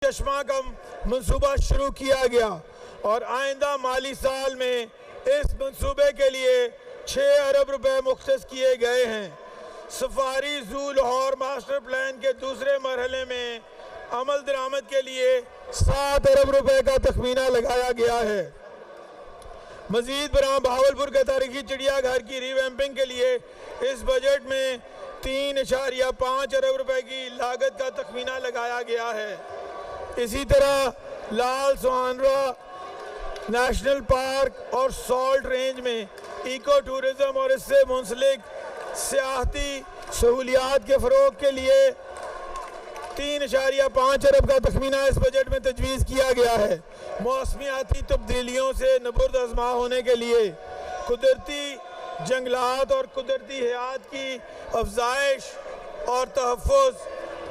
चश्मा का मंसूबा शुरू किया गया और आइंदा माली साल में इस मंसूबे के लिए 6 अरब रुपए मुख्तस किए गए हैं। सफारी जू लाहौर मास्टर प्लान के दूसरे मरहले में अमल दरामद के लिए 7 अरब रुपए का तखमीना लगाया गया है। मजीद बराह बहावलपुर के तारीखी चिड़ियाघर की रिवैम्पिंग के लिए इस बजट में 3.5 अरब रुपए की लागत का तखमीना लगाया गया है। इसी तरह लाल सुहानरा नेशनल पार्क और सॉल्ट रेंज में इको टूरिज्म और इससे मुंसलिक सियाहती सहूलियात के फ़रोग के लिए 3.5 अरब का तखमीना इस बजट में तजवीज़ किया गया है। मौसमियाती तब्दीलियों से नबुर्द आज़मा होने के लिए कुदरती जंगलात और कुदरती हयात की अफजाइश और तहफ़्फ़ुज़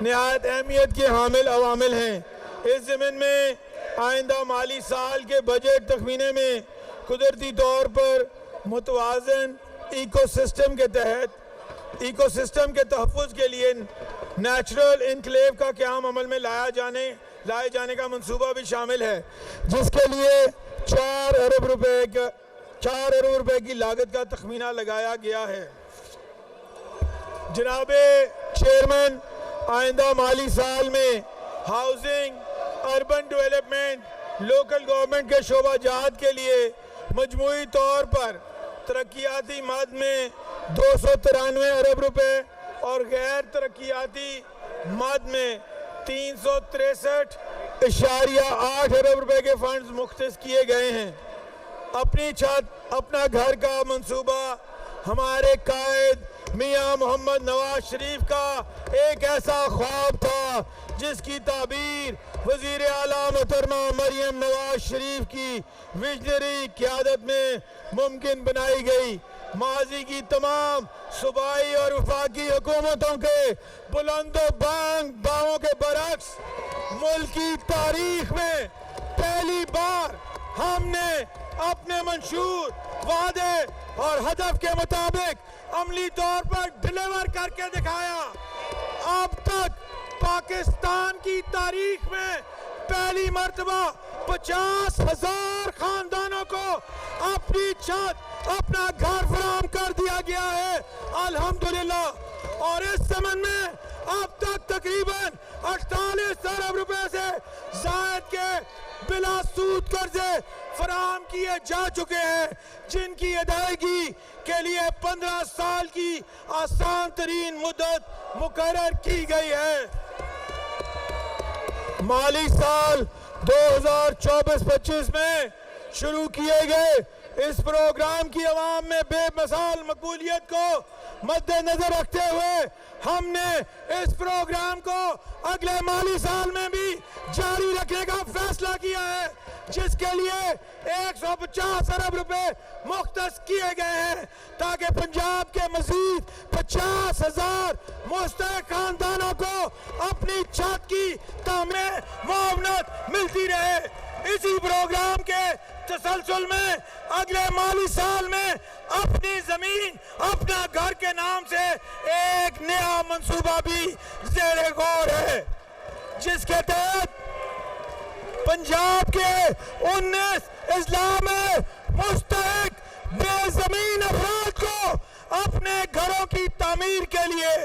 नहायत अहमियत के हामिल अवामिल हैं। इस ज़मीन में आइंदा माली साल के बजट तखमीने में कुदरती तौर पर मुतवाज़न इकोसिस्टम के तहत इकोसिस्टम के तहफ़्फ़ुज़ के लिए नेचुरल इनक्लेव का क़याम अमल में लाए जाने का मंसूबा भी शामिल है, जिसके लिए 4 अरब रुपए की लागत का तखमीना लगाया गया है। जनाबे चेयरमैन, आइंदा माली साल में housing, urban development, local government के शोबाजात के लिए मजमूई तौर पर तरक्याती मद में 293 अरब रुपए और गैर तरक्याती मद में 363.8 अरब रुपए के फंड्स मुख्तस किए गए हैं। अपनी छत अपना घर का मंसूबा हमारे कायद मियां मोहम्मद नवाज शरीफ का एक ऐसा ख्वाब था जिसकी ताबीर वजीर आला मोहतरमा मरियम नवाज शरीफ की विजनरी क़यादत में मुमकिन बनाई गई। माजी की तमाम सूबाई और वफाकी हुकूमतों के बुलंदो बावों के बरक्स मुल्क की तारीख में पहली बार हमने अपने मंशूर वादे और हदफ के मुताबिक अमली तौर पर डिलीवर करके दिखाया। अब तक पाकिस्तान की तारीख में पहली मर्तबा 50,000 खानदानों को अपनी छत, अपना घर फराहम कर दिया गया है, अल्हम्दुलिल्लाह। और इस ज़मीन में अब तक तकरीबन 48 अरब रुपए से जायद के बिला सूद कर्जे फराहम किए जा चुके हैं, जिनकी अदायगी के लिए 15 साल की आसान तरीन मुद्दत मुकर्रर की गई है। माली साल 2024-25 में शुरू किए गए इस प्रोग्राम की अवाम में बेमिसाल मकबूलियत को मद्देनजर रखते हुए हमने इस प्रोग्राम को अगले माली साल में भी जारी रखने का फैसला किया है, जिसके लिए 150 अरब रुपए मुख्तस किए गए हैं ताकि पंजाब के मजीद 50,000 मुस्तहिक खानदानों को अपनी छत की तामीर मुआवनत मिलती रहे। इसी प्रोग्राम के तसलसल में अगले माली साल में अपनी जमीन अपना घर के नाम से एक नया मंसूबा भी ज़ेरे गौर है, जिसके तहत पंजाब के 19 अजला में मुस्तहिक बेज़मीन अफराद को अपने घरों की तामीर के लिए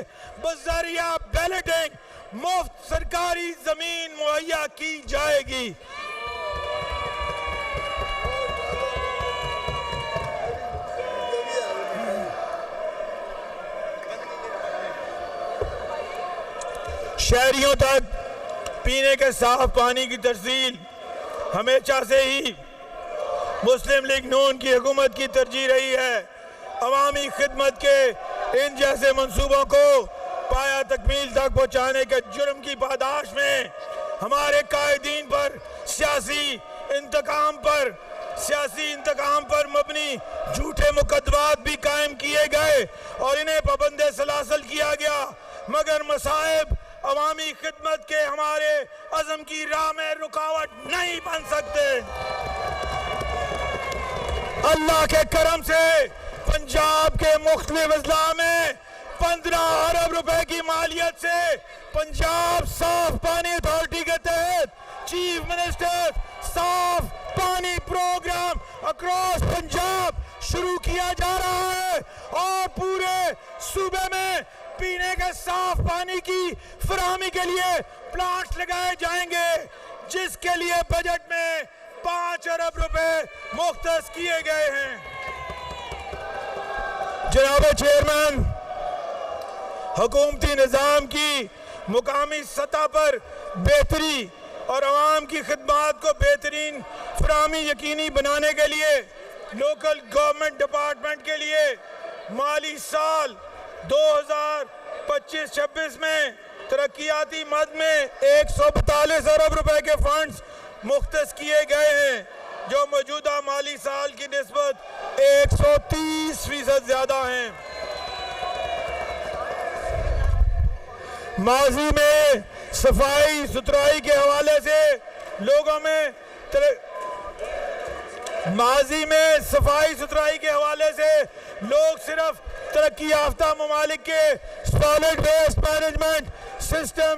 बज़रिया बैलेटिंग मुफ्त सरकारी जमीन मुहैया की जाएगी। शहरियों तक पीने के साफ पानी की तरसील हमेशा से ही मुस्लिम लीग नून की हुकूमत की तरजीह रही है। अवामी खिदमत के इन जैसे मंसूबों को पाया तकमील तक पहुँचाने के जुर्म की पादाश में हमारे कायदीन पर सियासी इंतकाम पर मबनी झूठे मुकदमात भी कायम किए गए और इन्हें पाबंदे सलासल किया गया, मगर मसाइब अवामी खिदमत के हमारे अज़म की राह में रुकावट नहीं बन सकते। अल्लाह के करम से पंजाब के मुख्तलिफ अजला में 15 अरब रुपए की मालियत से पंजाब साफ पानी अथॉरिटी के तहत चीफ मिनिस्टर साफ पानी प्रोग्राम अक्रॉस पंजाब शुरू किया जा रहा है और पूरे सूबे में पीने के साफ पानी की फराहमी के लिए प्लांट लगाए जाएंगे, जिसके लिए बजट में 5 अरब रुपए मुख्तस किए गए हैं। जनाब चेयरमैन, हुकूमती निज़ाम की मुकामी सतह पर बेहतरी और आवाम की खिदमात को बेहतरीन फराहमी यकीनी बनाने के लिए लोकल गवर्नमेंट डिपार्टमेंट के लिए माली साल 2025-26 में तरक्याती मद में 142 अरब रुपए के फंड्स मुख्तस किए गए हैं, जो मौजूदा माली साल की निस्बत 130% ज्यादा हैं। माजी में सफाई सुथराई के हवाले से लोगों में लोग सिर्फ तरक्की याफ्ता ममालिक के सॉलिड वेस्ट मैनेजमेंट सिस्टम